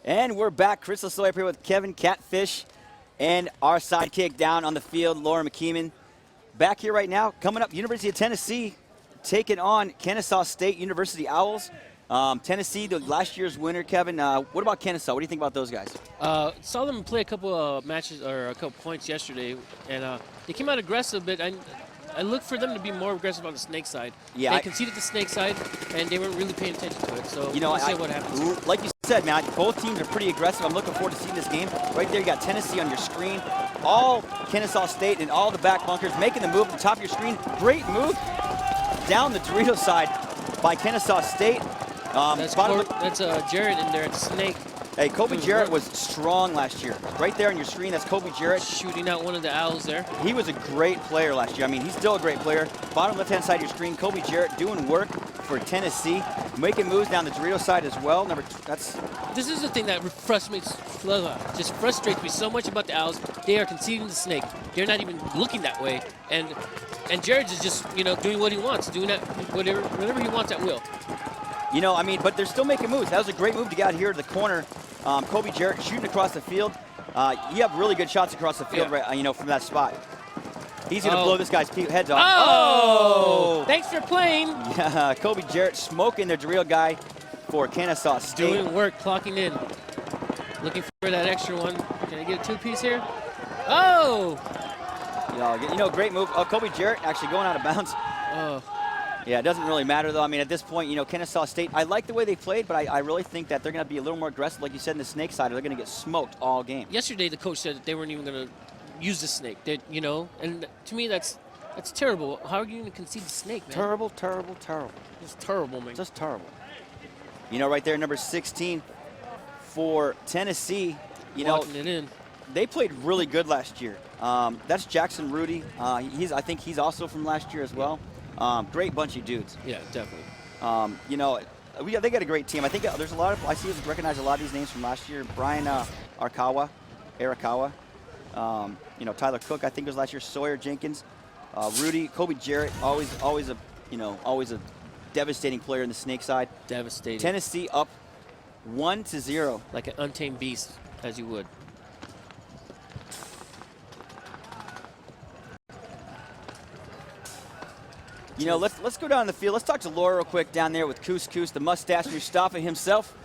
And we're back. Chris Lasoy up here with Kevin Catfish and our sidekick down on the field, Laura McKeeman. Back here right now, coming up, University of Tennessee taking on Kennesaw State University Owls. Tennessee, the last year's winner, Kevin. What about Kennesaw? What do you think about those guys? Saw them play a couple of matches or a couple points yesterday, and they came out aggressive, but I look for them to be more aggressive on the snake side. Yeah, they conceded the snake side, and they weren't really paying attention to it. So we'll see what happens. Like you said, man, both teams are pretty aggressive. I'm looking forward to seeing this game. Right there, you got Tennessee on your screen. All Kennesaw State and all the back bunkers making the move at the top of your screen. Great move down the Dorito side by Kennesaw State. That's Jarrett in there at snake. Hey, Kobe Jarrett was strong last year. Right there on your screen, that's Kobe Jarrett. Shooting out one of the Owls there. He was a great player last year. I mean, he's still a great player. Bottom left-hand side of your screen, Kobe Jarrett doing work for Tennessee, making moves down the Dorito side as well. This is the thing that just frustrates me so much about the Owls. They are conceding the snake. They're not even looking that way, and Jarrett is just doing what he wants, doing that whatever he wants at will. But they're still making moves. That was a great move to get out here to the corner. Kobe Jarrett shooting across the field. You have really good shots across the field, right, from that spot. He's going to blow this guy's heads off. Oh! Thanks for playing. Yeah, Kobe Jarrett smoking the Dorito guy for Kennesaw State. Doing work, clocking in. Looking for that extra one. Can I get a two-piece here? Oh! Great move. Kobe Jarrett actually going out of bounds. Oh. Yeah, it doesn't really matter, though. I mean, at this point, Kennesaw State, I like the way they played, but I really think that they're going to be a little more aggressive, like you said, in the snake side, or they're going to get smoked all game. Yesterday, the coach said that they weren't even going to use the snake. And to me, that's terrible. How are you going to concede the snake, man? Terrible, terrible, terrible. It's terrible, man. Just terrible. Right there, number 16 for Tennessee. Walking it in. They played really good last year. That's Jackson Rudy. I think he's also from last year as well. Great bunch of dudes. Yeah, definitely. They got a great team. I think there's a lot of, recognize a lot of these names from last year. Brian Arakawa, Tyler Cook, I think was last year. Sawyer Jenkins, Rudy, Kobe Jarrett, always a devastating player in the snake side. Devastating. Tennessee up 1-0. Like an untamed beast, as you would. Let's go down the field. Let's talk to Laura real quick down there with Couscous, the mustache Mustafa himself.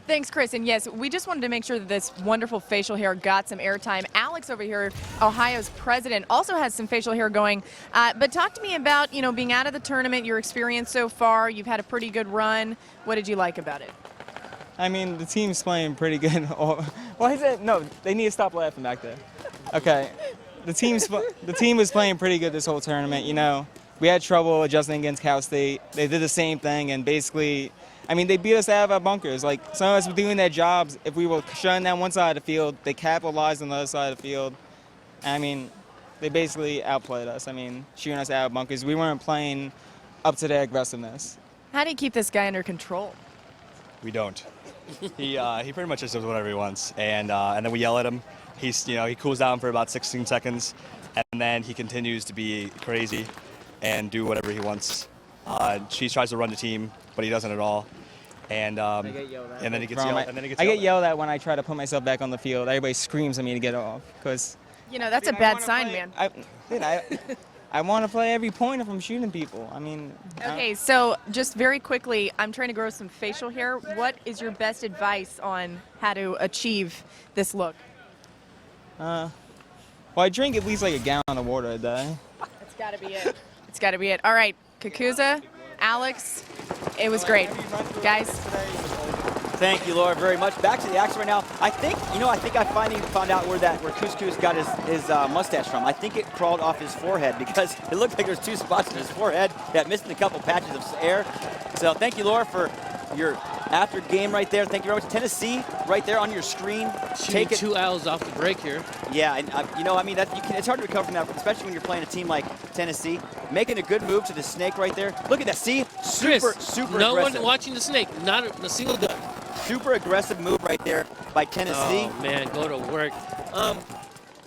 Thanks, Chris. And yes, we just wanted to make sure that this wonderful facial hair got some airtime. Alex over here, Ohio's president, also has some facial hair going. But talk to me about, being out of the tournament, your experience so far. You've had a pretty good run. What did you like about it? I mean, the team's playing pretty good. No, they need to stop laughing back there. Okay. The team was playing pretty good this whole tournament, We had trouble adjusting against Cal State. They did the same thing, and basically, they beat us out of our bunkers. Like, some of us were doing their jobs. If we were shutting down one side of the field, they capitalized on the other side of the field. They basically outplayed us. Shooting us out of bunkers. We weren't playing up to their aggressiveness. How do you keep this guy under control? We don't. He pretty much just does whatever he wants, and then we yell at him. He cools down for about 16 seconds, and then he continues to be crazy and do whatever he wants. She tries to run the team, but he doesn't at all. And then he gets yelled. I get yelled at when I try to put myself back on the field. Everybody screams at me to get off, because that's a bad sign, man. I want to play every point if I'm shooting people. Okay, so just very quickly, I'm trying to grow some facial hair. What is your best advice on how to achieve this look? I drink at least like a gallon of water a day. That's got to be it. It's got to be it. All right, Kakuza, Alex, it was great. Guys. Thank you, Laura, very much. Back to the action right now. I think I finally found out where Couscous got his mustache from. I think it crawled off his forehead, because it looked like there was two spots in his forehead that missed a couple patches of air. So thank you, Laura, for your after game right there. Thank you very much. Tennessee right there on your screen. Shooting 2 Owls off the break here. Yeah, and it's hard to recover from that, especially when you're playing a team like Tennessee. Making a good move to the snake right there. Look at that. See? Super aggressive. No one watching the snake. Not a single gun. Super aggressive move right there by Tennessee. Oh man, go to work.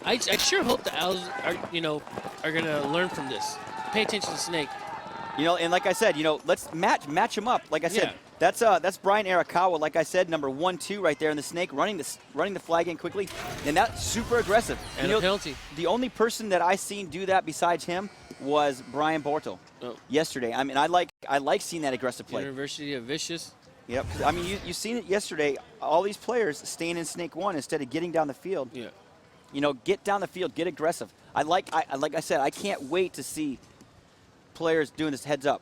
I sure hope the Owls are gonna learn from this. Pay attention to the snake. And like I said, let's match them up. Like I said, That's Brian Arakawa, like I said, number 1-2 right there in the snake, running the flag in quickly, and that's super aggressive. And a penalty. The only person that I seen do that besides him was Brian Bortle yesterday. I mean, I like seeing that aggressive play. University of Vicious. Yep. I mean, you seen it yesterday. All these players staying in snake 1 instead of getting down the field. Yeah. Get down the field, get aggressive. Like I said, I can't wait to see players doing this heads up.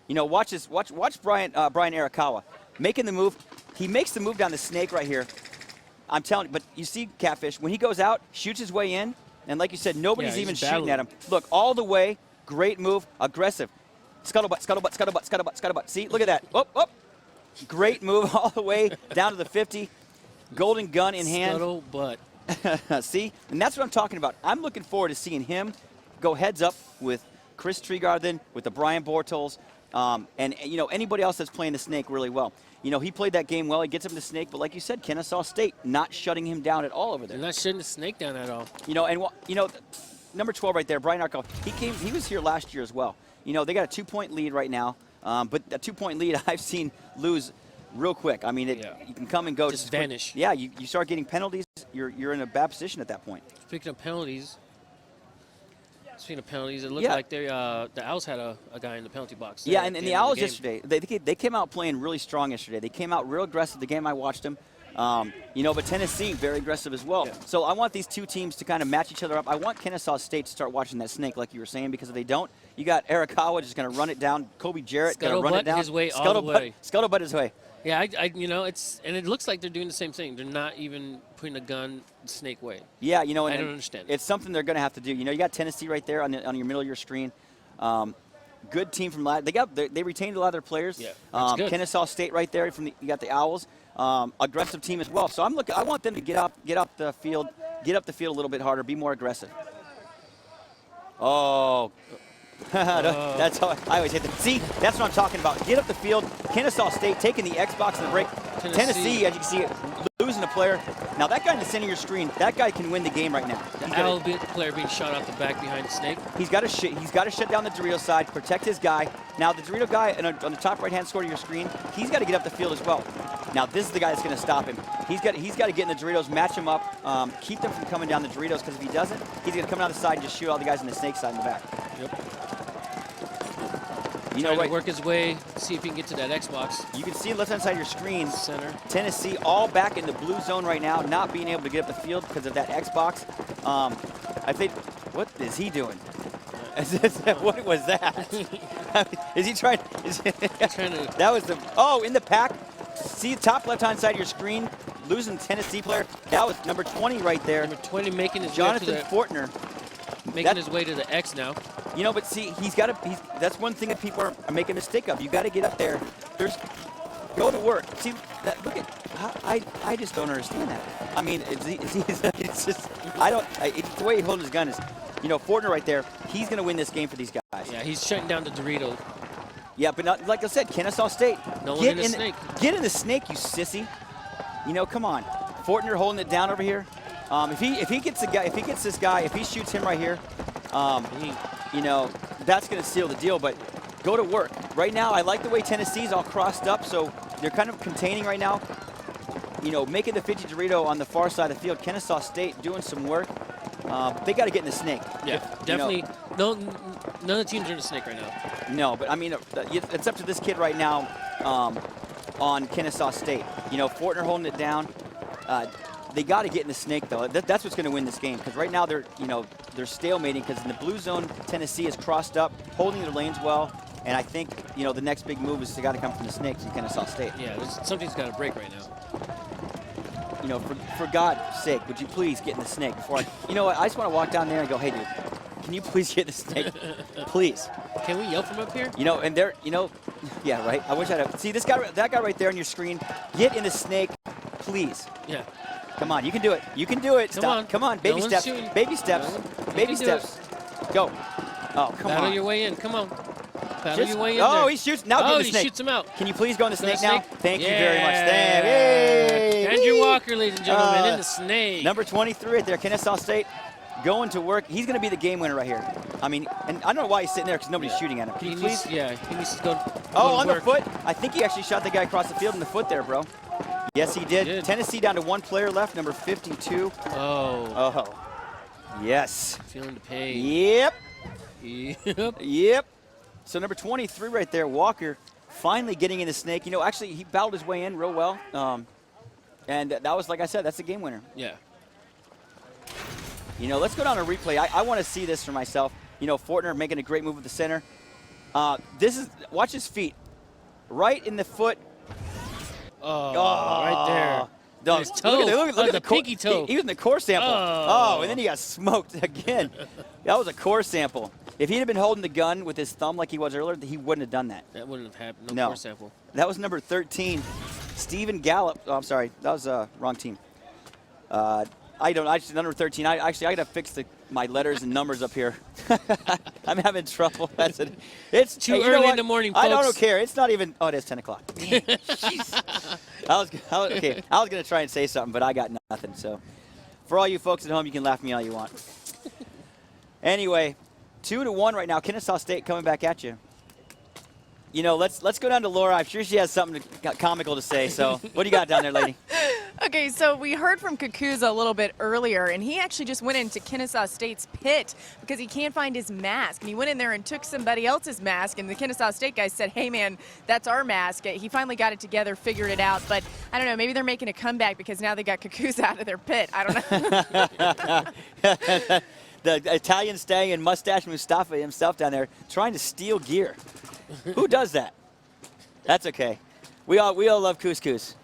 Watch this. Watch Brian Arakawa making the move. He makes the move down the snake right here. I'm telling you, but you see Catfish, when he goes out, shoots his way in, and like you said, nobody's even shooting at him. Look, all the way, great move, aggressive. Scuttlebutt, scuttlebutt, scuttlebutt, scuttlebutt, scuttlebutt. See, look at that. Oh. Great move all the way down to the 50. Golden gun in hand. Scuttlebutt. See? And that's what I'm talking about. I'm looking forward to seeing him go heads up with Chris Tregarthen, with the Brian Bortles, and anybody else that's playing the snake really well. He played that game well. He gets him the snake, but like you said, Kennesaw State not shutting him down at all over there. They're not shutting the snake down at all. Number 12 right there, Brian Arakawa. He was here last year as well. They got a 2-point lead right now, but a 2-point lead I've seen lose real quick. I mean, you can come and go. Just vanish. Yeah, you start getting penalties, you're in a bad position at that point. Speaking of penalties, it looked like the Owls had a guy in the penalty box. Yeah, and the Owls yesterday, they came out playing really strong yesterday. They came out real aggressive. The game I watched them. But Tennessee, very aggressive as well. Yeah. So I want these two teams to kind of match each other up. I want Kennesaw State to start watching that snake like you were saying, because if they don't, you got Arakawa just going to run it down. Kobe Jarrett going to run it down. His way all the way. Scuttlebutt his way. Yeah, and it looks like they're doing the same thing. They're not even putting a gun snake way. Yeah, I don't understand. It's something they're going to have to do. You got Tennessee right there on your middle of your screen. Good team from last. They retained a lot of their players. Yeah, that's good. Kennesaw State right there. You got the Owls. Aggressive team as well. So I want them to get up the field a little bit harder, be more aggressive. Oh. That's how I always hit them. See, that's what I'm talking about. Get up the field. Kennesaw State taking the Xbox in the break. Tennessee, as you can see, losing a player. Now that guy in the center of your screen, that guy can win the game right now. The Owl player being shot out the back behind the snake. He's got to shut down the Dorito side, protect his guy. Now the Dorito guy on the top right-hand side of your screen, he's got to get up the field as well. Now this is the guy that's going to stop him. He's got to get in the Doritos, match him up, keep them from coming down the Doritos, because if he doesn't, he's going to come down the side and just shoot all the guys on the snake side in the back. Yep. Trying to work his way, see if he can get to that Xbox. You can see left-hand side of your screen. Center. Tennessee all back in the blue zone right now, not being able to get up the field because of that Xbox. I think, what is he doing? What was that? Is he trying? That was in the pack. See top left-hand side of your screen, losing Tennessee player. That was number 20 right there. Number 20 making his Jonathan Fortner. Making his way to the X now. But see, that's one thing that people are making a mistake of. You got to get up there. Go to work. See, look at, I just don't understand that. I mean, it's just, it's the way he holds his gun is, Fortner right there, he's going to win this game for these guys. Yeah, he's shutting down the Dorito. Yeah, but not, like I said, Kennesaw State. No one in the snake. Get in the snake, you sissy. Come on. Fortner holding it down over here. If he gets this guy, if he shoots him right here, that's going to seal the deal. But go to work. Right now, I like the way Tennessee's all crossed up, so they're kind of containing right now. Making the 50 Dorito on the far side of the field. Kennesaw State doing some work. They got to get in the snake. Yeah, definitely. None of the teams are in the snake right now. No, but I mean, it's up to this kid right now on Kennesaw State. Fortner holding it down. They got to get in the snake, though. That's what's going to win this game, because right now they're stalemating, because in the blue zone, Tennessee is crossed up, holding their lanes well, and I think the next big move is they got to come from the snakes in Kennesaw State. Yeah, something's got to break right now. For God's sake, would you please get in the snake before I just want to walk down there and go, hey, dude, can you please get in the snake? Please. Can we yell from up here? And they're, yeah, right. I wish I'd have. See that guy right there on your screen. Get in the snake, please. Yeah. Come on, you can do it. You can do it. Stop. Come on, baby steps. Baby steps. Baby steps. Go. Oh, come on. Battle your way in. Come on. Battle your way in. Oh, there. he shoots. Now get in the snake. He shoots him out. Can you please go in the snake now? Thank you very much. Yay! Andrew Walker, ladies and gentlemen, in the snake. Number 23 right there, Kennesaw State. going to work. He's going to be the game winner right here. I mean, and I don't know why he's sitting there because nobody's shooting at him. Can you please? Yeah, he needs to go. Oh, on the foot. I think he actually shot the guy across the field in the foot there, bro. Yes, he did. Tennessee down to 1 player left, number 52. Oh. Yes. Feeling the pain. Yep. Yep. So number 23 right there, Walker, finally getting in the snake. You know, actually, he battled his way in real well. And that was, like I said, that's the game winner. Yeah. You know, let's go down to replay. I want to see this for myself. You know, Fortner making a great move with the center. Watch his feet. Right in the foot. Oh, right there. No, his toe. Look at the pinky toe. He was in the core sample. Oh. And then he got smoked again. That was a core sample. If he had been holding the gun with his thumb like he was earlier, he wouldn't have done that. That wouldn't have happened. No core sample. That was number 13, Stephen Gallup. Oh, I'm sorry. That was wrong team. Number 13. I got to fix my letters and numbers up here. I'm having trouble. It's too early in the morning, folks. I don't care. It's not even. Oh, it is 10 o'clock. I was going to try and say something, but I got nothing. So, for all you folks at home, you can laugh at me all you want. Anyway, 2-1 right now. Kennesaw State coming back at you. You know, let's go down to Laura. I'm sure she has something comical to say. So, what do you got down there, lady? Okay, so we heard from Kakuza a little bit earlier, and he actually just went into Kennesaw State's pit because he can't find his mask. And he went in there and took somebody else's mask, and the Kennesaw State guy said, hey, man, that's our mask. He finally got it together, figured it out. But I don't know, maybe they're making a comeback because now they got Kakuza out of their pit. I don't know. The Italian stallion mustache Mustafa himself down there trying to steal gear. Who does that? That's okay. We all love couscous.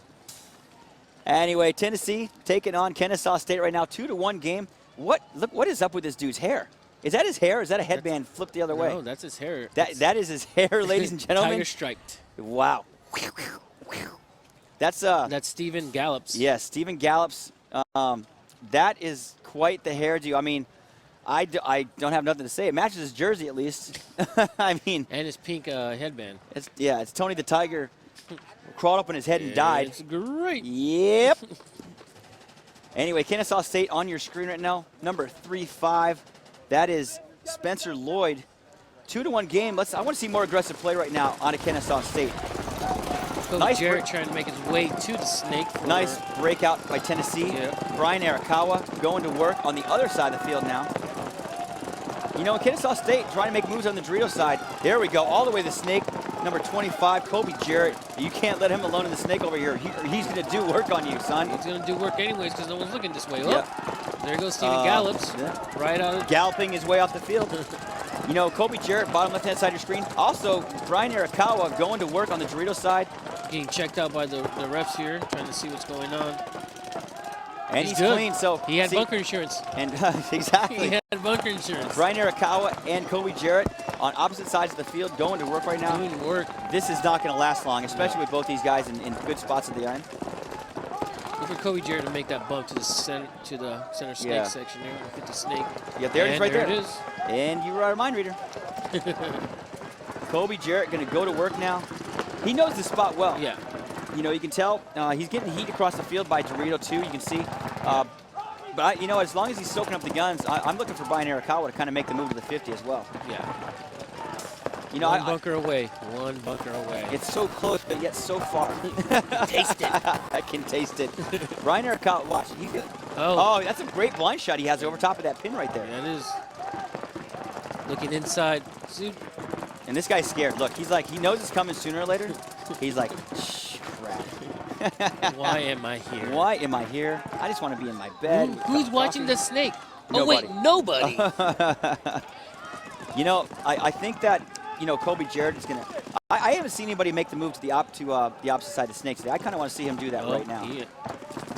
Anyway, Tennessee taking on Kennesaw State right now, 2-1 game. What is up with this dude's hair? Is that his hair? Or is that a headband flipped the other way? No, that's his hair. That is his hair, ladies and gentlemen. Tiger striped. Wow. That's Stephen Gallup's. Yes, Stephen Gallup's. That is quite the hairdo. I mean, I don't have nothing to say. It matches his jersey at least. I mean, and his pink headband. It's Tony the Tiger. Crawled up on his head and died. It's great. Yep. Anyway, Kennesaw State on your screen right now. Number 35. That is Spencer Lloyd. 2-1 game. I want to see more aggressive play right now on a Kennesaw State. Nice Jarrett trying to make his way to the snake. Nice breakout by Tennessee. Yeah. Brian Arakawa going to work on the other side of the field now. You know, Kennesaw State trying to make moves on the Dorito side. There we go, all the way to the snake. Number 25, Kobe Jarrett. You can't let him alone in the snake over here. He's going to do work on you, son. He's going to do work anyways because no one's looking this way. Yep. Oh, there goes Stephen Gallups. Yeah. Right out. Galloping his way off the field. You know, Kobe Jarrett, bottom left-hand side of your screen. Also, Brian Arakawa going to work on the Dorito side. Getting checked out by the refs here, trying to see what's going on. And he's clean, so he had bunker insurance. And exactly. He had bunker insurance. Brian Arakawa and Kobe Jarrett on opposite sides of the field going to work right now. Doing work. This is not going to last long, especially with both these guys in good spots at the end. Look for Kobe Jarrett to make that bump to the center snake section here, 50 snake. Yeah, there it is right there. There it is. And you are a mind reader. Kobe Jarrett going to go to work now. He knows the spot well. Yeah. You know, you can tell he's getting heat across the field by Dorito too. You can see. But, you know, as long as he's soaking up the guns, I'm looking for Brian Arakawa to kind of make the move to the 50 as well. Yeah. You know, One bunker away. It's so close, but yet so far. Taste it. I can taste it. Brian Arakawa, watch. Oh, that's a great blind shot he has over top of that pin right there. Yeah, it is. Looking inside. See? And this guy's scared. Look, he's like, he knows it's coming sooner or later. He's like, shh, crap. Why am I here? Why am I here? I just want to be in my bed. Who's watching the snake? Nobody. Oh, wait, nobody. You know, I think that, you know, Kobe Jarrett is going to... I haven't seen anybody make the move to the opposite side of the snake today. I kind of want to see him do that right now. Yeah.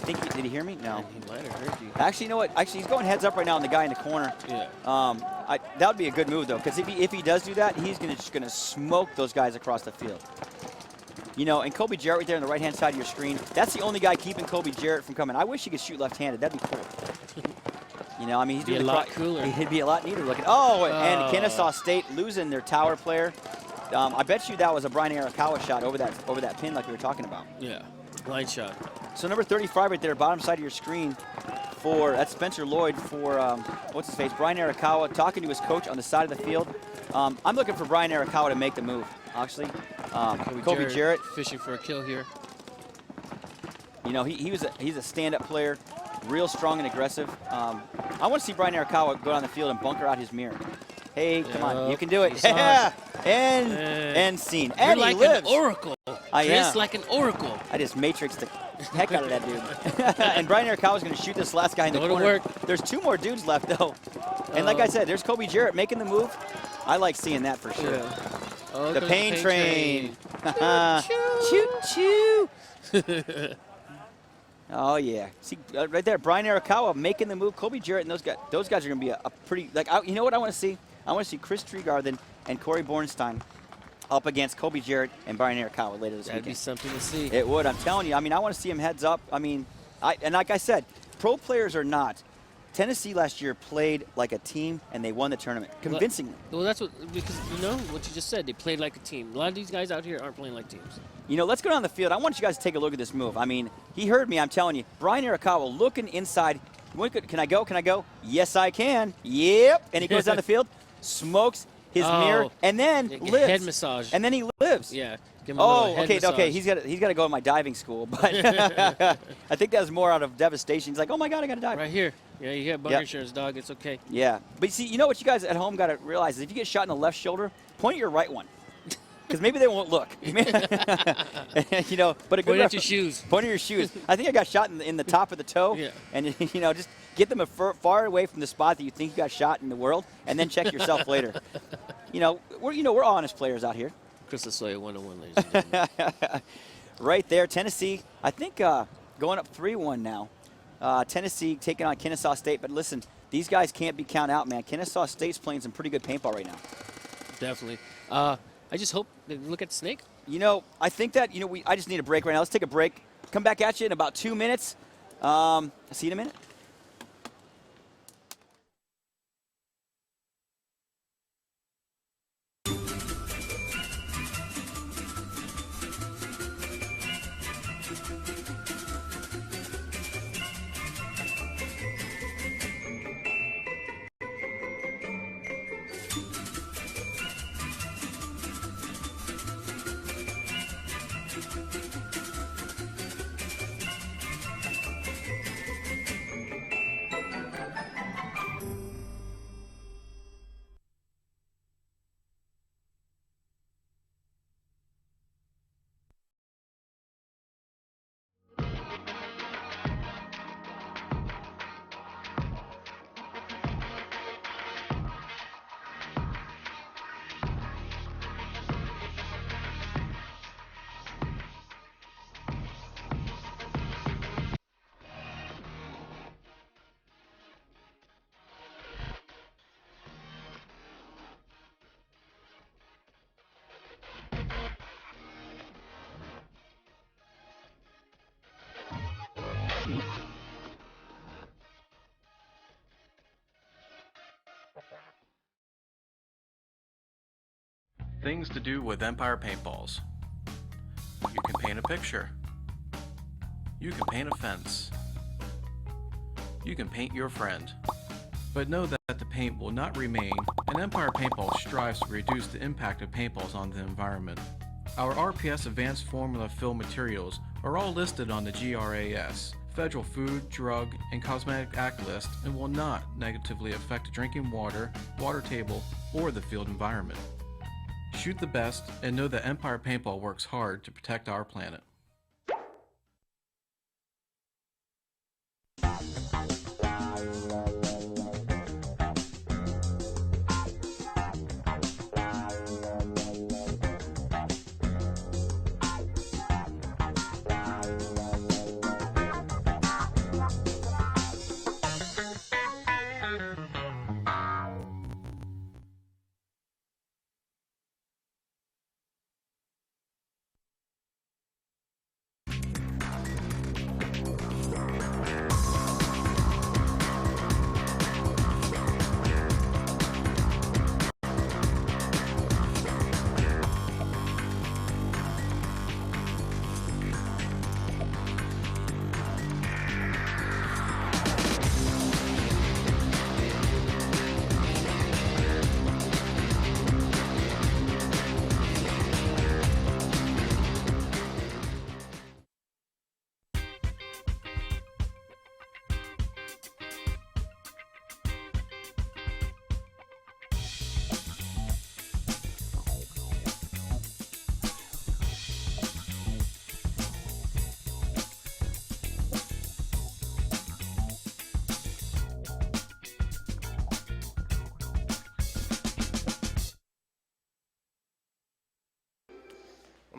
Did he hear me? No. He might have heard you. Actually, you know what? Actually, he's going heads up right now on the guy in the corner. Yeah. That would be a good move, though, because if he does do that, he's just going to smoke those guys across the field. You know, and Kobe Jarrett right there on the right-hand side of your screen, that's the only guy keeping Kobe Jarrett from coming. I wish he could shoot left-handed. That'd be cool. You know, I mean, he's doing a lot cooler. He'd be a lot neater looking. Oh, and Kennesaw State losing their tower player. I bet you that was a Brian Arakawa shot over that pin like we were talking about. Yeah, blind shot. So number 35 right there, bottom side of your screen, that's Spencer Lloyd for, what's his face, Brian Arakawa, talking to his coach on the side of the field. I'm looking for Brian Arakawa to make the move, actually. Kobe Jarrett. Fishing for a kill here. You know, he's a stand-up player, real strong and aggressive. I want to see Brian Arakawa go down the field and bunker out his mirror. Hey, come on, you can do it. Yeah, and scene. And You're he like lives. an oracle. I am. Chris, like an oracle. I just matrixed the heck out of that dude. And Brian Arakawa's going to shoot this last guy in the corner. Work. There's 2 more dudes left, though. And like I said, there's Kobe Jarrett making the move. I like seeing that for sure. Yeah. Oh, The pain train. Choo-choo. Oh yeah, see right there, Brian Arakawa making the move. Kobe Jarrett and those guys are going to be a pretty you know what I want to see? I want to see Chris Tregarthen and Corey Bornstein up against Kobe Jarrett and Brian Arakawa later this That'd weekend. be something to see. It would. I'm telling you. I mean, I want to see them heads up. I mean, and like I said, pro players or not, Tennessee last year played like a team and they won the tournament convincingly. Well, that's because you know what you just said. They played like a team. A lot of these guys out here aren't playing like teams. You know, let's go down the field. I want you guys to take a look at this move. I mean, he heard me. I'm telling you. Brian Arakawa looking inside. Can I go? Can I go? Yes, I can. Yep. And he goes down the field, smokes his mirror, and then lives. Head massage. And then he lives. Yeah. Give him a little head massage. Okay. He's got to go in my diving school, but I think that was more out of devastation. He's like, oh my God, I got to dive. Right here. Yeah, you got bunker insurance, dog. It's okay. Yeah, but see, you know what you guys at home got to realize is if you get shot in the left shoulder, point at your right one. Because maybe they won't look. You know, but a good Point at your shoes. Point at your shoes. I think I got shot in the top of the toe. Yeah. And you know, just get them far away from the spot that you think you got shot in the world, and then check yourself later. You know, we're honest players out here. Chris Lasoya 101, ladies and gentlemen. Right there, Tennessee. I think going up 3-1 now. Tennessee taking on Kennesaw State, but listen, these guys can't be counted out, man. Kennesaw State's playing some pretty good paintball right now. Definitely. I just hope they look at the snake. You know, I think that, I just need a break right now. Let's take a break. Come back at you in about 2 minutes. See you in a minute. Things to do with Empire paintballs. You can paint a picture. You can paint a fence. You can paint your friend. But know that the paint will not remain, and Empire Paintball strives to reduce the impact of paintballs on the environment. Our RPS Advanced Formula Fill materials are all listed on the GRAS, Federal Food, Drug, and Cosmetic Act list, and will not negatively affect drinking water, water table, or the field environment. Shoot the best, and know that Empire Paintball works hard to protect our planet.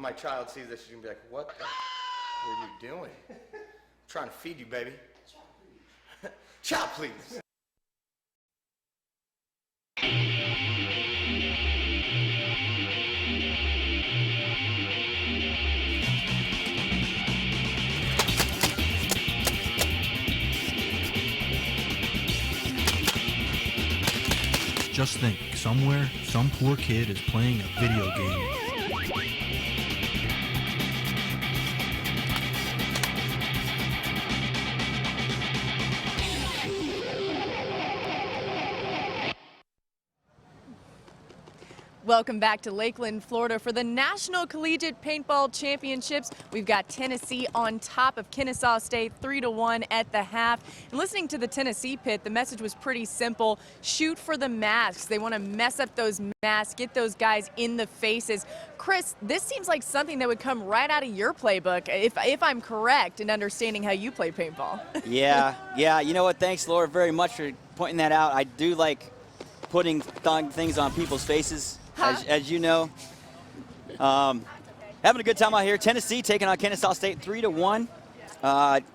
my child sees this, she's gonna be like, "What the were you doing?" I'm trying to feed you, baby. Chow, please. Just think, somewhere, some poor kid is playing a video game. Welcome back to Lakeland, Florida for the National Collegiate Paintball Championships. We've got Tennessee on top of Kennesaw State 3-1 at the half. And listening to the Tennessee pit, the message was pretty simple. Shoot for the masks. They want to mess up those masks, get those guys in the faces. Chris, this seems like something that would come right out of your playbook, if I'm correct in understanding how you play paintball. Yeah. You know what? Thanks, Laura, very much for pointing that out. I do like putting things on people's faces. As you know, having a good time out here. Tennessee taking on Kennesaw State 3-1.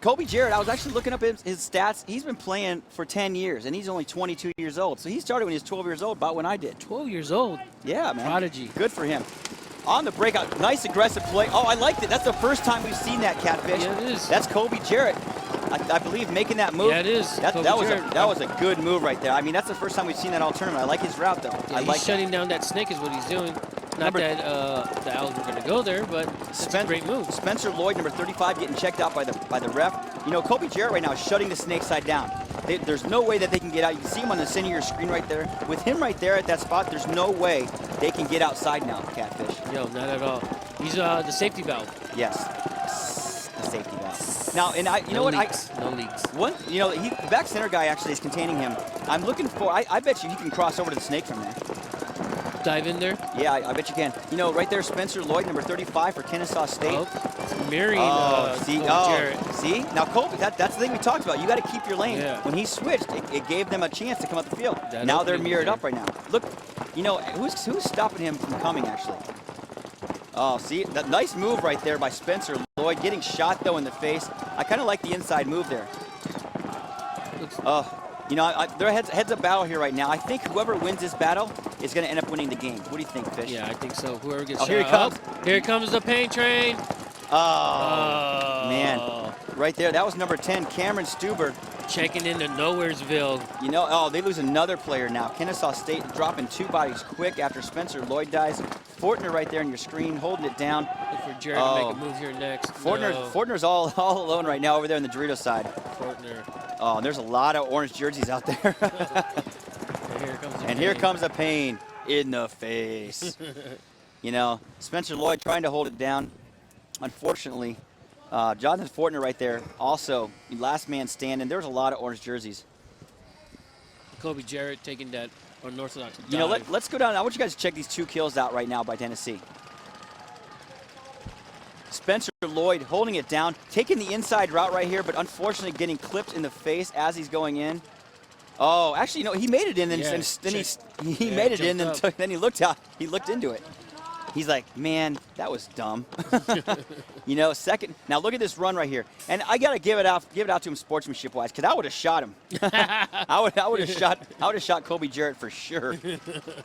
Kobe Jarrett, I was actually looking up his stats. He's been playing for 10 years, and he's only 22 years old. So he started when he was 12 years old, about when I did. 12 years old. Yeah, man. Prodigy. Good for him. On the breakout, nice aggressive play. Oh, I liked it. That's the first time we've seen that, Catfish. Yeah, it is. That's Kobe Jarrett. I believe making that move. Yeah, it is. That was a good move right there. I mean, that's the first time we've seen that all tournament. I like his route, though. Yeah, he's shutting down that snake is what he's doing. Not that the Owls were going to go there, but it's a great move. Spencer Lloyd, number 35, getting checked out by the ref. You know, Kobe Jarrett right now is shutting the snake side down. There's no way that they can get out. You can see him on the center of your screen right there. With him right there at that spot, there's no way they can get outside now, Catfish. Yo, not at all. He's the safety valve. Yes, the safety valve. Now, and you know what? No leaks. You know, the back center guy actually is containing him. I'm looking for. I bet you he can cross over to the snake from there. Dive in there? Yeah, I bet you can. You know, right there, Spencer Lloyd, number 35 for Kennesaw State. Mirroring Jarrett. See? Now, Kobe, that's the thing we talked about. You got to keep your lane. Yeah. When he switched, it gave them a chance to come up the field. Now they're mirrored up right now. Look, you know, who's stopping him from coming, actually? Oh, see? That nice move right there by Spencer Lloyd. Getting shot, though, in the face. I kind of like the inside move there. You know, they're heads up battle here right now. I think whoever wins this battle is going to end up winning the game. What do you think, Fish? Yeah, I think so. Whoever gets shot. Here he comes. Here comes the paint train. Oh, man. Right there. That was number 10, Cameron Stuber. Checking into Nowheresville. You know, they lose another player now. Kennesaw State dropping 2 bodies quick after Spencer Lloyd dies. Fortner right there on your screen, holding it down. Look for Jarrett to make a move here next. Fortner's all alone right now over there on the Dorito side. Fortner. Oh, there's a lot of orange jerseys out there. And here comes the pain in the face. You know, Spencer Lloyd trying to hold it down. Unfortunately, Jonathan Fortner right there, also last man standing. There's a lot of orange jerseys. Kobe Jarrett taking that unorthodox dive. You know, let's go down. I want you guys to check these 2 kills out right now by Tennessee. Spencer Lloyd holding it down, taking the inside route right here, but unfortunately getting clipped in the face as he's going in. Oh, actually, no, he made it in, and then he made it in, and then he looked out. He looked into it. He's like, man, that was dumb. You know, second. Now look at this run right here, and I gotta give it out to him sportsmanship wise, because I would have shot him. I would have shot Kobe Jarrett for sure.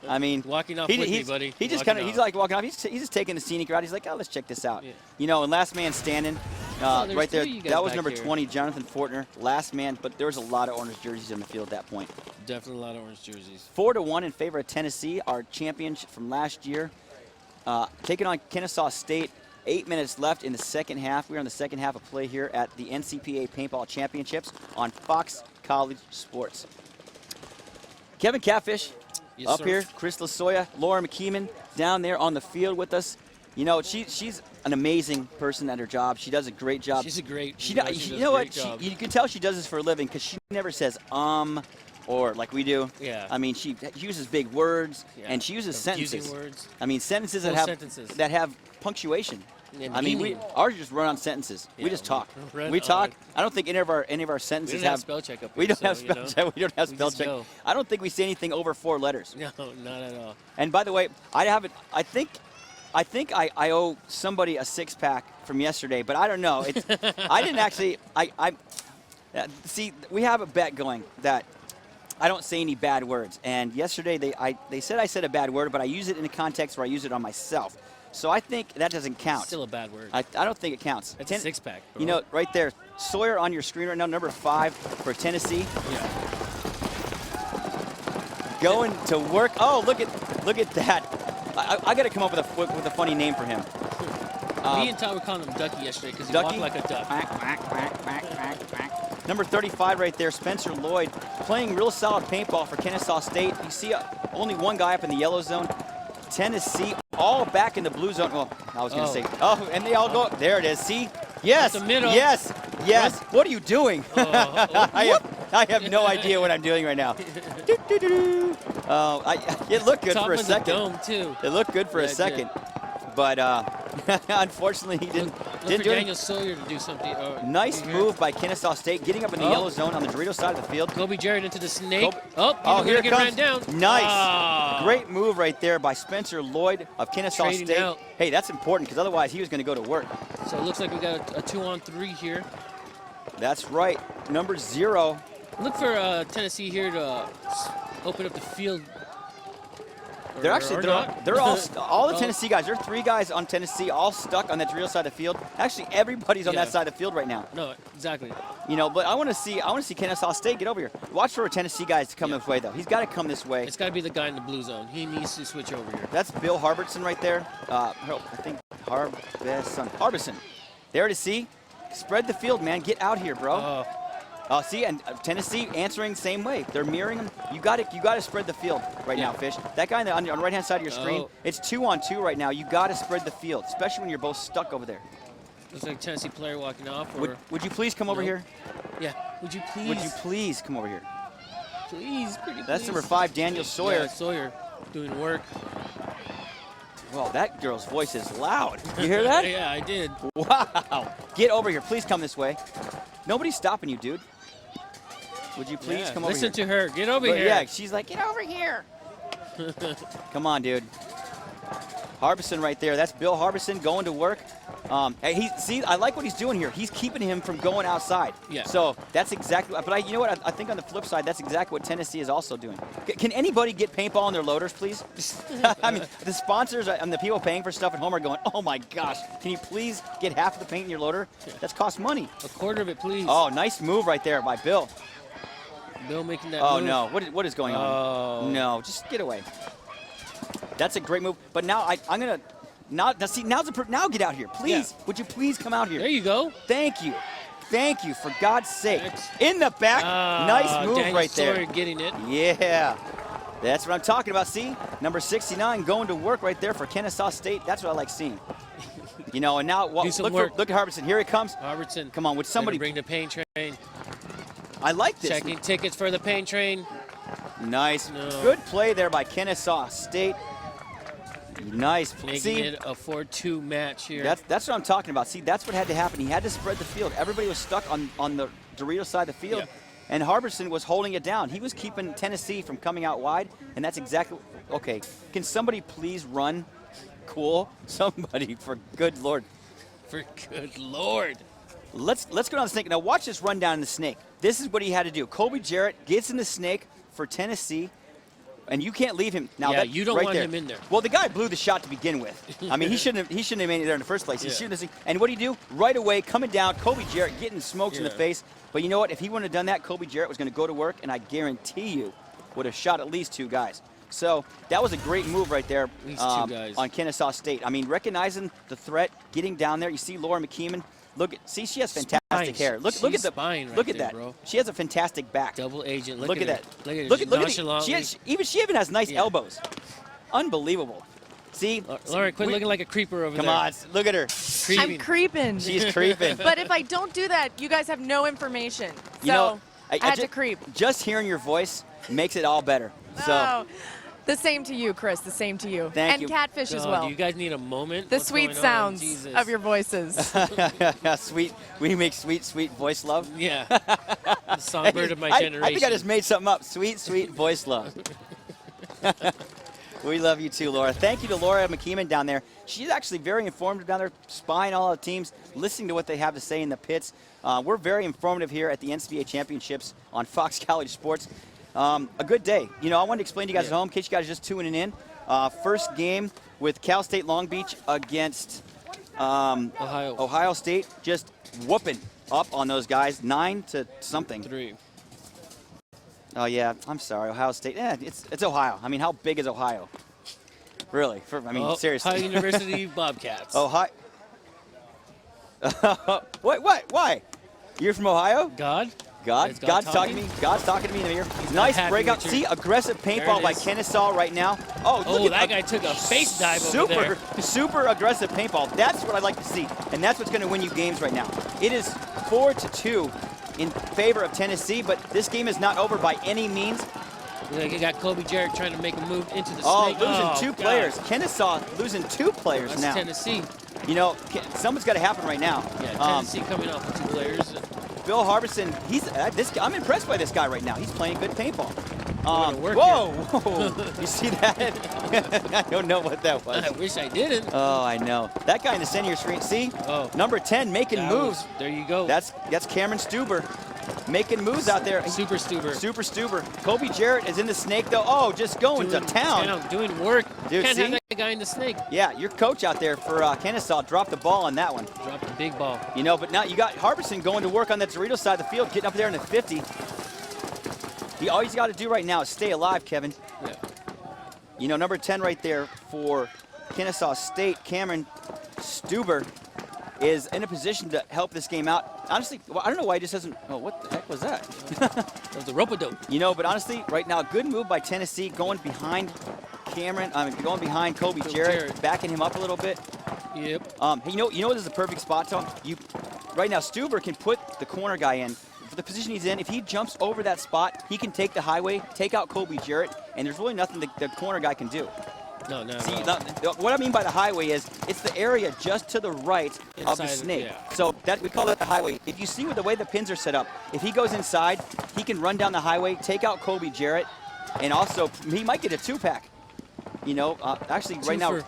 I mean, walking off with me, buddy. He's like walking off. He's just taking the scenic route. He's like, oh, let's check this out. Yeah. You know, and last man standing. Right there, that was number 20, Jonathan Fortner, last man, but there was a lot of orange jerseys in the field at that point. Definitely a lot of orange jerseys. 4-1 in favor of Tennessee, our champions from last year. Taking on Kennesaw State, 8 minutes left in the second half. We're on the second half of play here at the NCPA Paintball Championships on Fox College Sports. Kevin Catfish up here, Chris Lasoya, Laura McKeeman down there on the field with us. You know, she's an amazing person at her job. She does a great job. She's a great. You know what? You can tell she does this for a living because she never says or like we do. Yeah. I mean, she uses big words and she uses sentences. Words. I mean, sentences that have punctuation. And I mean, ours just run on sentences. Yeah, we just talk. We talk. I don't think any of our sentences have spell check up here. We don't have spell check. We don't have spell check. I don't think we say anything over 4 letters. No, not at all. And by the way, I think I think I owe somebody a six-pack from yesterday, but I don't know. It's, I didn't actually. See, we have a bet going that I don't say any bad words. And yesterday they said I said a bad word, but I use it in a context where I use it on myself. So I think that doesn't count. Still a bad word. I don't think it counts. It's a six-pack. You know, right there, Sawyer on your screen right now, number 5 for Tennessee. Yeah. Going to work. Oh, look at that. I got to come up with a funny name for him. Me and Todd were calling him Ducky yesterday because he Ducky? walked like a duck. Number 35 right there, Spencer Lloyd, playing real solid paintball for Kennesaw State. You see only one guy up in the yellow zone. Tennessee all back in the blue zone. Well, I was going to say, and they all go. There it is. See? Yes. The middle. Yes. What are you doing? I have no idea what I'm doing right now. It looked good Top for a of the second. dome, too. It looked good for a Yeah, it did. second. But unfortunately, he didn't Look for do it. Daniel Sawyer to do something. Nice move by Kennesaw State, getting up in the yellow zone on the Dorito side of the field. Kobe Jarrett into the snake. Here Here it get comes. ran down. Nice. Ah. Great move right there by Spencer Lloyd of Kennesaw Trading State. out. Hey, that's important because otherwise he was going to go to work. So it looks like we got a 2-on-3 here. That's right. Number 0. Look for Tennessee here to open up the field. They're actually they're all the Oh. Tennessee guys. There are 3 guys on Tennessee all stuck on that Dorito side of the field. Actually, everybody's on Yeah. that side of the field right now. No, exactly. You know, but I want to see Kennesaw State get over here. Watch for Tennessee guys to come this way though. He's got to come this way. It's got to be the guy in the blue zone. He needs to switch over here. That's Bill Harbison right there. I think Harbison. There to see. Spread the field, man. Get out here, bro. See, and Tennessee answering same way. They're mirroring him. You got to spread the field right now, Fish. That guy on the right-hand side of your screen, it's 2-on-2 right now. You got to spread the field, especially when you're both stuck over there. Looks like a Tennessee player walking off. Would you please come over here? Yeah. Would you please? Would you please come over here? Please, pretty please. That's number 5, Daniel Sawyer. Yeah, Sawyer doing work. Well, that girl's voice is loud. You hear that? Yeah, I did. Wow. Get over here. Please come this way. Nobody's stopping you, dude. Would you please come over here? Listen to her. Get over here. Yeah, she's like, get over here. Come on, dude. Harbison right there. That's Bill Harbison going to work. See, I like what he's doing here. He's keeping him from going outside. Yeah. So that's exactly. But you know what? I think on the flip side, that's exactly what Tennessee is also doing. Can anybody get paintball on their loaders, please? I mean, the sponsors and the people paying for stuff at home are going, oh my gosh, can you please get half of the paint in your loader? That's cost money. A quarter of it, please. Oh, nice move right there by Bill. Bill making that Oh move. no! What is going on? No, just get away. That's a great move. But now I'm gonna now get out here, please. Yeah. Would you please come out here? There you go. Thank you. For God's sake. In the back, nice move Daniel right there. Sawyer getting it. Yeah, that's what I'm talking about. See, number 69 going to work right there for Kennesaw State. That's what I like seeing. You know, and now Do some work. look at Harbison. Here he comes. Robertson. Come on, would somebody bring the paint train? I like this. Checking tickets for the paint train. Nice. No. Good play there by Kennesaw State. Nice. Making See, it a 4-2 match here. that's what I'm talking about. See, that's what had to happen. He had to spread the field. Everybody was stuck on the Dorito side of the field, and Harbison was holding it down. He was keeping Tennessee from coming out wide, and that's exactly. Okay, can somebody please run? Cool. Somebody, for good Lord. For good Lord. Let's go down the snake. Now watch this run down in the snake. This is what he had to do. Kobe Jarrett gets in the snake for Tennessee, and you can't leave him. Now Yeah, you don't right want there. him in there. Well, the guy blew the shot to begin with. I mean, he shouldn't have made it there in the first place. He's shooting this thing. And what do you do? Right away, coming down, Kobe Jarrett getting smoked in the face. But you know what? If he wouldn't have done that, Kobe Jarrett was going to go to work, and I guarantee you would have shot at least 2 guys. So that was a great move right there At least 2 guys. on Kennesaw State. I mean, recognizing the threat, getting down there. You see Laura McKeeman. See, she has fantastic hair. Look at the spine right look at there, that. That. She has a fantastic back. Double agent. Look at that. Look at nonchalantly. She even has nice elbows. Unbelievable. See, Laura, quit looking like a creeper over there. Come on, look at her. I'm creeping. She's creeping. But if I don't do that, you guys have no information. So You know, I had to creep. Just hearing your voice makes it all better. So. Oh, the same to you, Chris. The same to you. Thank and you. Catfish as Oh, well. do you guys need a moment? The What's sweet going on? sounds Jesus. of your voices. Sweet. We make sweet voice love. Yeah. The songbird of my generation. I think I just made something up. Sweet voice love. We love you too, Laura. Thank you to Laura McKeeman down there. She's actually very informative down there, spying all the teams, listening to what they have to say in the pits. We're very informative here at the NCPA Championships on Fox College Sports. A good day. You know, I wanted to explain to you guys at home, in case you guys are just tuning in. First game with Cal State Long Beach against Ohio State, just whooping up on those guys, 9 to something. 3. Oh yeah, I'm sorry, Ohio State. It's Ohio. I mean, how big is Ohio? Really? Seriously. Ohio University Bobcats. Ohio. What? Why? You're from Ohio? God's God's talking to me. God's talking to me in the mirror. Nice breakout. See, aggressive paintball by Kennesaw right now. Oh, that guy took a face dive over there. Super aggressive paintball. That's what I like to see, and that's what's going to win you games right now. It is 4-2 in favor of Tennessee, but this game is not over by any means. You got Kobe Jarrett trying to make a move into the snake. Losing two players. Kennesaw losing 2 players That's now. Tennessee. You know, something's got to happen right now. Yeah, Tennessee coming off with 2 players. Bill Harbison, I'm impressed by this guy right now. He's playing good paintball. Whoa! You see that? I don't know what that was. I wish I didn't. Oh, I know. That guy in the center of your screen. See? Number 10 making moves. There you go. That's Cameron Stuber making moves out there. Super Stuber. Kobe Jarrett is in the snake, though. Oh, just going to town. Doing work. Dude, Can't have that guy in the snake. Yeah, your coach out there for Kennesaw dropped the ball on that one. Dropped the big ball. You know, but now you got Harbison going to work on that Dorito side of the field, getting up there in the 50. All he's got to do right now is stay alive, Kevin. Yeah. You know, number 10 right there for Kennesaw State, Cameron Stuber, is in a position to help this game out. Honestly, I don't know why he just doesn't. Oh, what the heck was that? That was a rope-a-dope. You know, but honestly, right now, good move by Tennessee, going behind going behind Kobe Jarrett, backing him up a little bit. Yep. You know what is the perfect spot, Tom? Right now, Stuber can put the corner guy in. For the position he's in, if he jumps over that spot, he can take the highway, take out Kobe Jarrett, and there's really nothing the corner guy can do. No. See, what I mean by the highway is it's the area just to the right of the snake. Yeah. So we call that the highway. If you see the way the pins are set up, if he goes inside, he can run down the highway, take out Kobe Jarrett, and also he might get a 2-pack. You know, actually right now,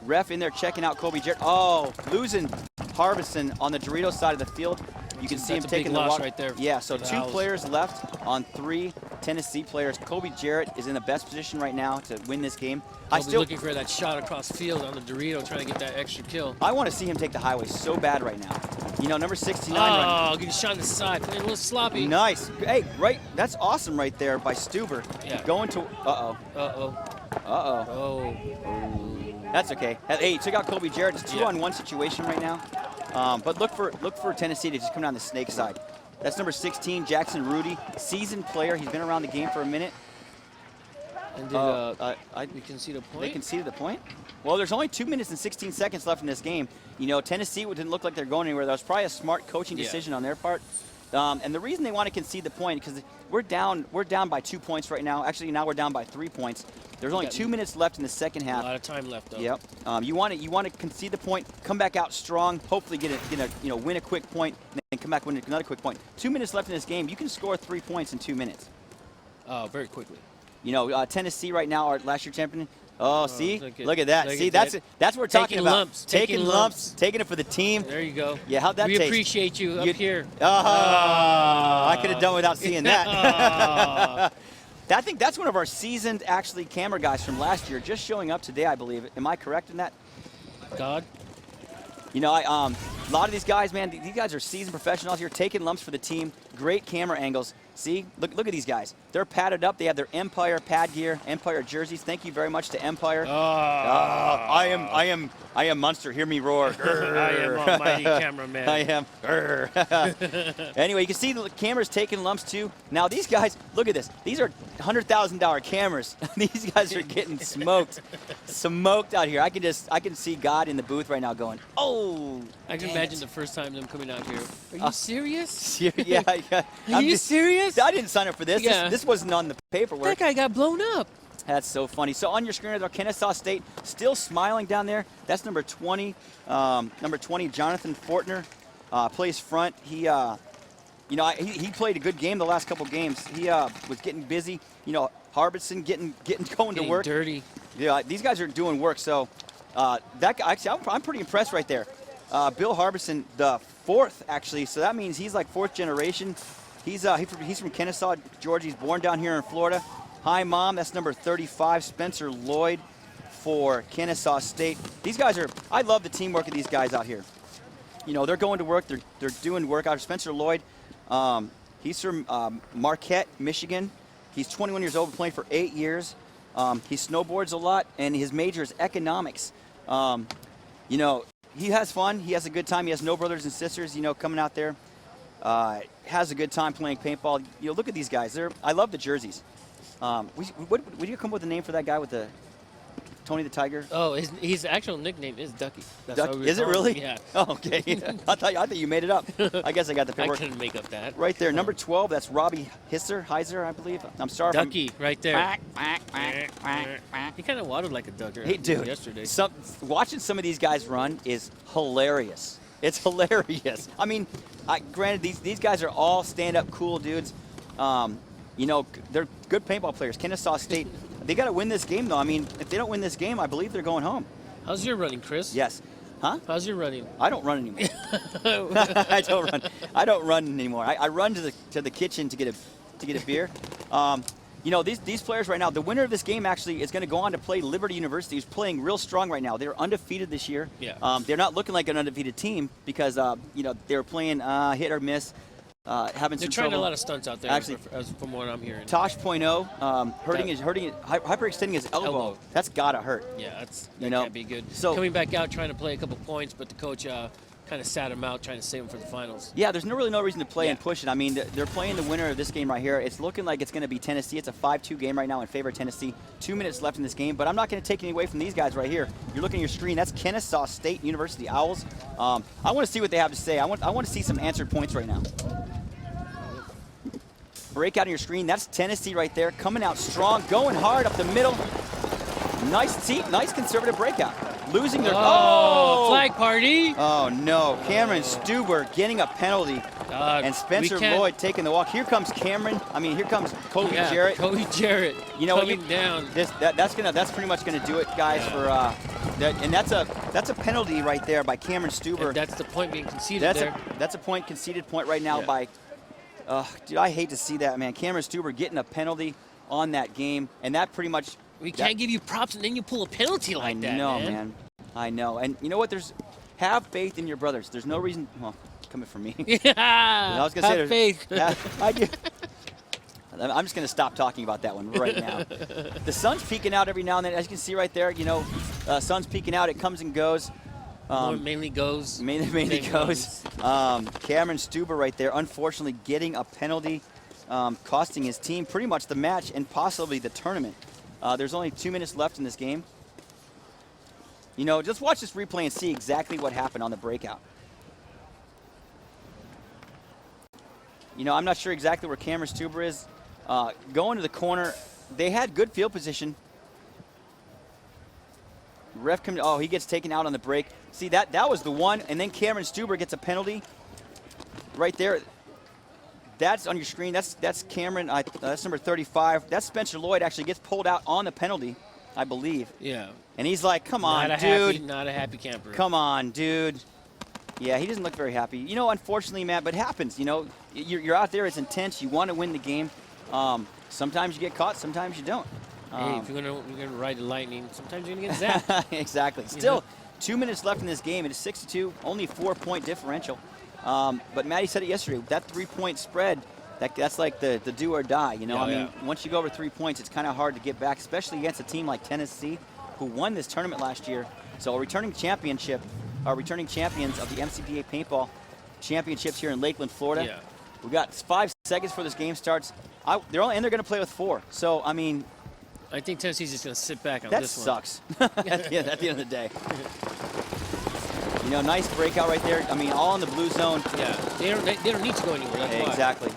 ref in there checking out Kobe Jarrett. Oh, losing Harbison on the Dorito side of the field. You can see him taking the walk right there. Yeah, so 2 players left on 3 Tennessee players. Kobe Jarrett is in the best position right now to win this game. Kobe's looking for that shot across field on the Dorito, trying to get that extra kill. I want to see him take the highway so bad right now. You know, number 69. Getting shot in the side, playing a little sloppy. Nice. Hey, right. That's awesome right there by Stuber. Yeah. Going to. That's okay. Hey, he took out Kobe Jarrett. It's 2-on-1 situation right now. But look for Tennessee to just come down the snake side. That's number 16, Jackson Rudy, seasoned player. He's been around the game for a minute. And we conceded a point? They conceded a point? Well, there's only 2 minutes and 16 seconds left in this game. You know, Tennessee didn't look like they're going anywhere. That was probably a smart coaching decision on their part. And the reason they want to concede the point because we're down by 2 points right now. Actually, now we're down by 3 points. There's only 2 minutes left in the second half. A lot of time left, though. Yep. You want to concede the point, come back out strong, hopefully win a quick point, and then come back win another quick point. 2 minutes left in this game. You can score 3 points in 2 minutes. Very quickly. You know, Tennessee right now, our last year champion. Oh, see? Look at that. See, that's what we're talking about. Lumps. Taking lumps. Taking it for the team. There you go. Yeah, how'd that taste? We appreciate you up here. I could have done without seeing that. I think that's one of our seasoned, actually, camera guys from last year, just showing up today, I believe. Am I correct in that? God. You know, a lot of these guys, man, these guys are seasoned professionals here, taking lumps for the team. Great camera angles. See, look at these guys. They're padded up. They have their Empire pad gear, Empire jerseys. Thank you very much to Empire. I am Munster. Hear me roar. I am almighty cameraman. I am. Anyway, you can see the cameras taking lumps too. Now these guys, look at this. These are $100,000 cameras. These guys are getting smoked out here. I can see God in the booth right now going, oh. I can imagine the first time them coming out here. Are you serious? Yeah. Are you serious? I didn't sign up for this. Yeah. This wasn't on the paperwork. That guy got blown up. That's so funny. So on your screen, there, Kennesaw State still smiling down there. That's number 20. Number 20, Jonathan Fortner, plays front. He played a good game the last couple games. He was getting busy. You know, Harbison getting going to work. Dirty. Yeah, these guys are doing work. So that guy, actually, I'm pretty impressed right there. Bill Harbison, the 4th actually. So that means he's like 4th generation. He's from Kennesaw, Georgia. He's born down here in Florida. Hi, Mom. That's number 35, Spencer Lloyd for Kennesaw State. These guys are. I love the teamwork of these guys out here. You know, they're going to work. They're doing work out of Spencer Lloyd. He's from Marquette, Michigan. He's 21 years old, playing for 8 years. He snowboards a lot, and his major is economics. You know, he has fun. He has a good time. He has no brothers and sisters, you know, coming out there. Has a good time playing paintball. You know, look at these guys. I love the jerseys. Would you come up with a name for that guy with the Tony the Tiger? Oh, his actual nickname is Ducky. That's Duck, why we is it call him. really? Yeah. Oh, okay. I thought you made it up. I guess I got the I paperwork. couldn't make up that. Right there, number 12. That's Robbie Heiser, I believe. I'm sorry. if I'm- Ducky, right there. Quack, quack, quack, quack, quack. He kind of waddled like a duck Hey, dude. yesterday. Watching some of these guys run is hilarious. It's hilarious. I mean, granted, these guys are all stand-up, cool dudes. You know, they're good paintball players. Kennesaw State, they got to win this game, though. I mean, if they don't win this game, I believe they're going home. How's your running, Chris? Yes. Huh? How's your running? I don't run anymore. I don't run. I don't run anymore. I run to the kitchen to get a beer. You know, these players right now, the winner of this game actually is going to go on to play Liberty University, who's playing real strong right now. They're undefeated this year. Yeah. They're not looking like an undefeated team because, you know, they were playing hit or miss, having They're some trying trouble. a lot of stunts out there, Actually, from what I'm hearing. Tosh.0, hyperextending his elbow. That's got to hurt. Yeah, that know, can't be good. so- Coming back out, trying to play a couple points, but the coach kind of sat him out, trying to save him for the finals. Yeah, there's really no reason to play and Yeah. push it. I mean, they're playing the winner of this game right here. It's looking like it's going to be Tennessee. It's a 5-2 game right now in favor of Tennessee. 2 minutes left in this game, but I'm not going to take any away from these guys right here. You're looking at your screen. That's Kennesaw State University Owls. I want to see what they have to say. I want to see some answered points right now. Breakout on your screen. That's Tennessee right there, coming out strong, going hard up the middle. Nice conservative breakout. Losing their flag party. Oh no, Cameron Stuber getting a penalty. And Spencer Lloyd taking the walk. Here comes Cameron. I mean, here comes Kobe Jarrett. Kobe Jarrett. You know, coming down. That's pretty much gonna do it, guys. For and that's a penalty right there by Cameron Stuber. And that's the point being conceded there. That's a point conceded point right now Yeah. by. Dude, I hate to see that, man. Cameron Stuber getting a penalty on that game, and that pretty much. We can't give you props and then you pull a penalty like that, I know, man. I know, and you know what? Have faith in your brothers. There's no reason. Well, coming from me. Yeah. I was gonna say Have faith. I do. I'm just gonna stop talking about that one right now. The sun's peeking out every now and then, as you can see right there. You know, sun's peeking out. It comes and goes. Mainly goes. Mainly goes. Cameron Stuber right there, unfortunately getting a penalty, costing his team pretty much the match and possibly the tournament. There's only 2 minutes left in this game. You know, just watch this replay and see exactly what happened on the breakout. You know, I'm not sure exactly where Cameron Stuber is. Going to the corner, they had good field position. Ref comes. Oh, he gets taken out on the break. See, that was the one, and then Cameron Stuber gets a penalty right there. That's on your screen. That's Cameron. That's number 35. That's Spencer Lloyd actually gets pulled out on the penalty, I believe. Yeah. And he's like, come on, dude. Not a happy camper. Come on, dude. Yeah, he doesn't look very happy. You know, unfortunately, Matt, but it happens. You know, you're out there. It's intense. You want to win the game. Sometimes you get caught. Sometimes you don't. Hey, if you're gonna ride the lightning, sometimes you're gonna get zapped. Exactly. Still, 2 minutes left in this game. It is 6-2, only 4-point differential. But Matty said it yesterday. That 3-point spread, that's like the do or die. You know, Yeah, I mean, once you go over 3 points, it's kind of hard to get back, especially against a team like Tennessee, who won this tournament last year. So a returning champions of the NCPA Paintball Championships here in Lakeland, Florida. Yeah. We got 5 seconds before this game starts. They're going to play with 4. So I mean, I think Tennessee's just gonna sit back on that this one. sucks. at the end of the day. You know, nice breakout right there. I mean, all in the blue zone. Yeah, they don't need to go anywhere. That's why. Exactly.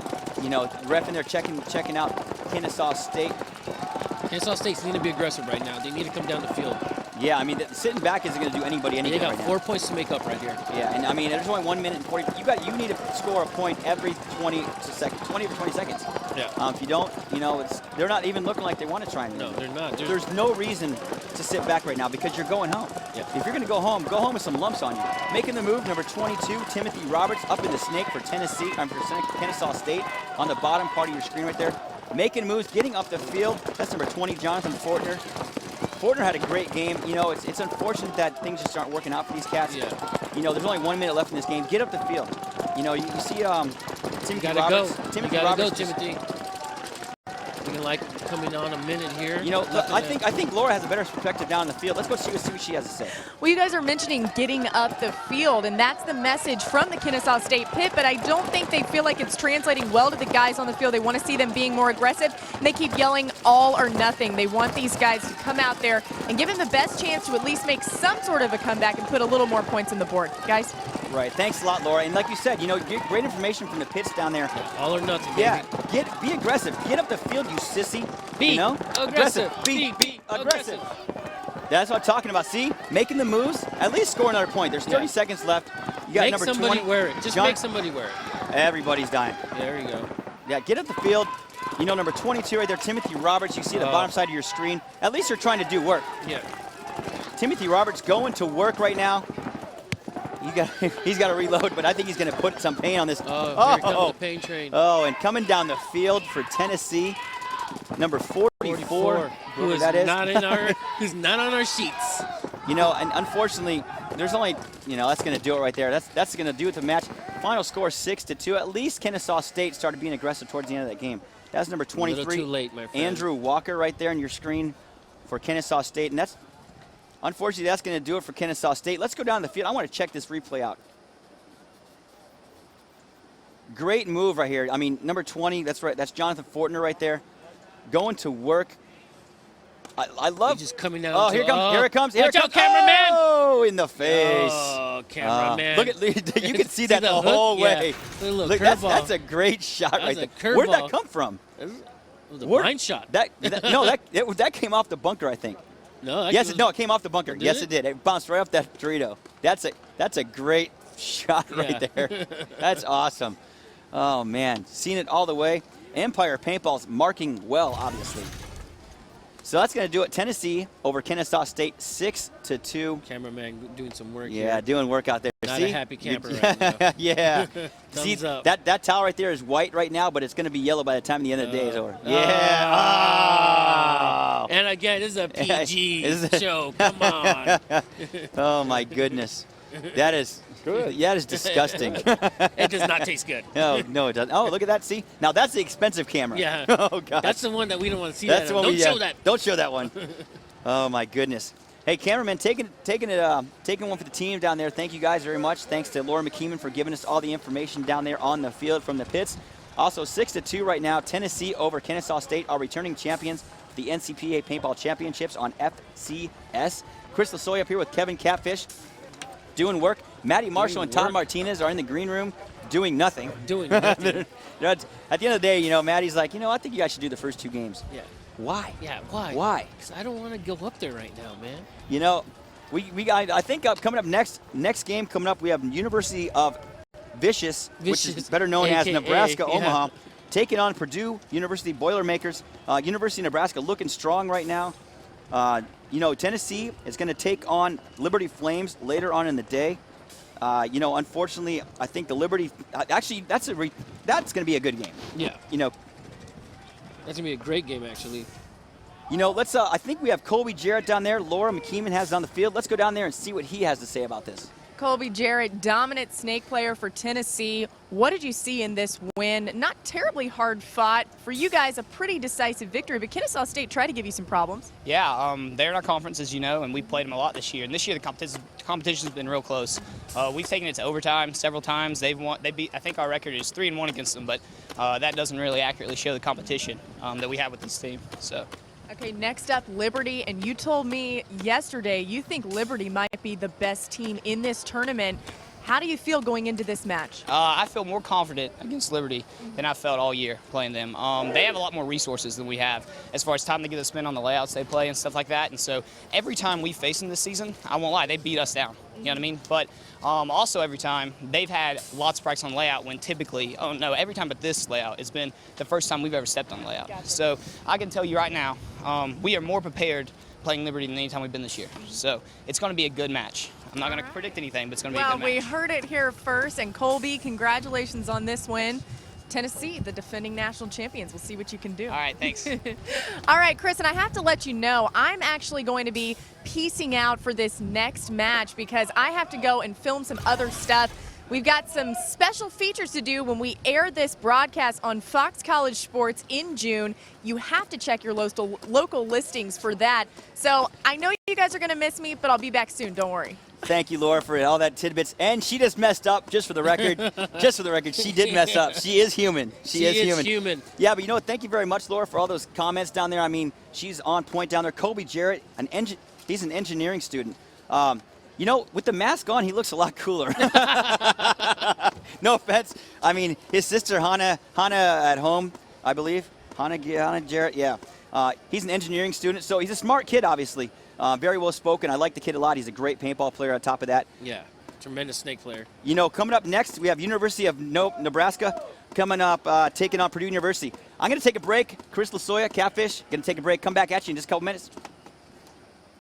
You know, ref in there checking out Kennesaw State. Kennesaw State's need to be aggressive right now. They need to come down the field. Yeah, I mean, sitting back isn't going to do anybody They anything got right 4 now. points to make up right here. Yeah, and I mean, there's only 1 minute and 40. You need to score a point every 20 or 20 seconds. Yeah. If you don't, you know, they're not even looking like they want to try and win. No, they're not. There's no reason to sit back right now because you're going home. Yep. If you're going to go home with some lumps on you. Making the move, number 22, Timothy Roberts, up in the snake for Kennesaw State on the bottom part of your screen right there. Making moves, getting up the field. That's number 20, Jonathan Fortner. Fortner had a great game. You know, it's unfortunate that things just aren't working out for these cats. Yeah. You know, there's only 1 minute left in this game. Get up the field. You know, you see Timothy You gotta Roberts. go. Timothy you gotta Roberts go, Timothy. Looking like coming on a minute here. You know, I think Laura has a better perspective down in the field. Let's go see what she has to say. Well, you guys are mentioning getting up the field, and that's the message from the Kennesaw State pit, but I don't think they feel like it's translating well to the guys on the field. They want to see them being more aggressive, and they keep yelling all or nothing. They want these guys to come out there and give them the best chance to at least make some sort of a comeback and put a little more points on the board. Guys? Right. Thanks a lot, Laura. And like you said, you know, get great information from the pits down there. All or nothing, baby. Yeah. Be aggressive. Get up the field, you sissy. Be you know? aggressive. Be aggressive. That's what I'm talking about. See? Making the moves. At least score another point. There's 30 seconds left. You got make number somebody 20. wear it. Just make somebody wear it. Everybody's dying. There you go. Yeah, get up the field. You know, number 22 right there, Timothy Roberts. You see at the bottom side of your screen. At least they're trying to do work. Yeah. Timothy Roberts going to work right now. He's got to reload, but I think he's going to put some pain on this. Oh, here comes the pain train. Oh, and coming down the field for Tennessee, number 44. Who is that is. who's not on our sheets. You know, and unfortunately, there's only, you know, that's going to do it right there. That's going to do it the match. Final score 6-2. At least Kennesaw State started being aggressive towards the end of that game. That's number 23. A little too late, my friend. Andrew Walker right there on your screen for Kennesaw State, and that's unfortunately, that's going to do it for Kennesaw State. Let's go down the field. I want to check this replay out. Great move right here. I mean, number 20, that's right. That's Jonathan Fortner right there. Going to work. I love. He's just coming down. Oh, here it comes. Here it comes. Cameraman. Oh, in the face. Oh, cameraman. Look at you can see that the whole way. Yeah. Look, that's a great shot right there. Where'd that come from? It was a blind shot. That came off the bunker, I think. No, it came off the bunker. Did Yes, it? it did. It bounced right off that Dorito. That's a great shot right there. That's awesome. Oh man, seen it all the way. Empire Paintball's marking well, obviously. So that's going to do it. Tennessee over Kennesaw State, 6-2. Cameraman doing some work. Yeah, here. doing work out there. Not See? a happy camper right now. Yeah. See, Thumbs up. that towel right there is white right now, but it's going to be yellow by the time the end of the day is over. Yeah. Oh. And again, this is a PG show. Come on. Oh my goodness. That is good. That is disgusting. It does not taste good. No, it doesn't. Oh, look at that. See? Now that's the expensive camera. Yeah. Oh god. That's the one that we don't want to see. That's the one Don't show that. Don't show that one. Oh my goodness. Hey, cameraman, taking one for the team down there. Thank you guys very much. Thanks to Laura McKeeman for giving us all the information down there on the field from the pits. Also 6-2 right now. Tennessee over Kennesaw State, our returning champions, the NCPA Paintball Championships on FCS. Chris Lasoy up here with Kevin Catfish doing work. Maddie Marshall and Tom Martinez are in the green room doing nothing. Doing nothing. At the end of the day, you know, Maddie's like, you know, I think you guys should do the first 2 games. Yeah. Why? Yeah, why? Why? Because I don't want to go up there right now, man. You know, I think coming up next game coming up, we have University of Vicious, which is better known as Nebraska Omaha, taking on Purdue University Boilermakers. University of Nebraska looking strong right now. You know, Tennessee is going to take on Liberty Flames later on in the day. You know, unfortunately, I think the Liberty actually that's going to be a good game. Yeah. You know, that's going to be a great game, actually. You know, let's. I think we have Colby Jarrett down there. Laura McKeeman has it on the field. Let's go down there and see what he has to say about this. Colby Jarrett, dominant snake player for Tennessee. What did you see in this win? Not terribly hard fought. For you guys, a pretty decisive victory, but Kennesaw State tried to give you some problems. Yeah, they're in our conference, as you know, and we played them a lot this year. And this year, the competition's been real close. We've taken it to overtime several times. They beat. I think our record is 3-1 against them, but that doesn't really accurately show the competition that we have with this team. So. Okay, next up, Liberty, and you told me yesterday you think Liberty might be the best team in this tournament. How do you feel going into this match? I feel more confident against Liberty than I've felt all year playing them. They have a lot more resources than we have as far as time to get a spin on the layouts they play and stuff like that. And so every time we face them this season, I won't lie, they beat us down. You know what I mean? But also every time they've had lots of practice on layout when typically, every time but this layout, it's been the first time we've ever stepped on layout. Gotcha. So I can tell you right now, we are more prepared playing Liberty than any time we've been this year. So it's going to be a good match. I'm not going to predict anything, but it's going to be a good match. Well, we heard it here first. And Colby, congratulations on this win. Tennessee, the defending national champions. We'll see what you can do. All right, thanks. All right, Chris, and I have to let you know, I'm actually going to be piecing out for this next match because I have to go and film some other stuff. We've got some special features to do when we air this broadcast on Fox College Sports in June. You have to check your local listings for that. So I know you guys are going to miss me, but I'll be back soon. Don't worry. Thank you, Laura, for all that tidbits. And she just messed up, just for the record. Just for the record, she did mess up. She is human. She is human. Yeah, but you know what? Thank you very much, Laura, for all those comments down there. I mean, she's on point down there. Kobe Jarrett, he's an engineering student. You know, with the mask on, he looks a lot cooler. No offense. I mean, his sister, Hannah at home, I believe. Hannah Jarrett, yeah. He's an engineering student, so he's a smart kid, obviously. Very well spoken. I like the kid a lot. He's a great paintball player on top of that. Yeah, tremendous snake player. You know, coming up next, we have University of Nebraska coming up, taking on Purdue University. I'm going to take a break. Chris Lasoya, Catfish, going to take a break. Come back at you in just a couple minutes.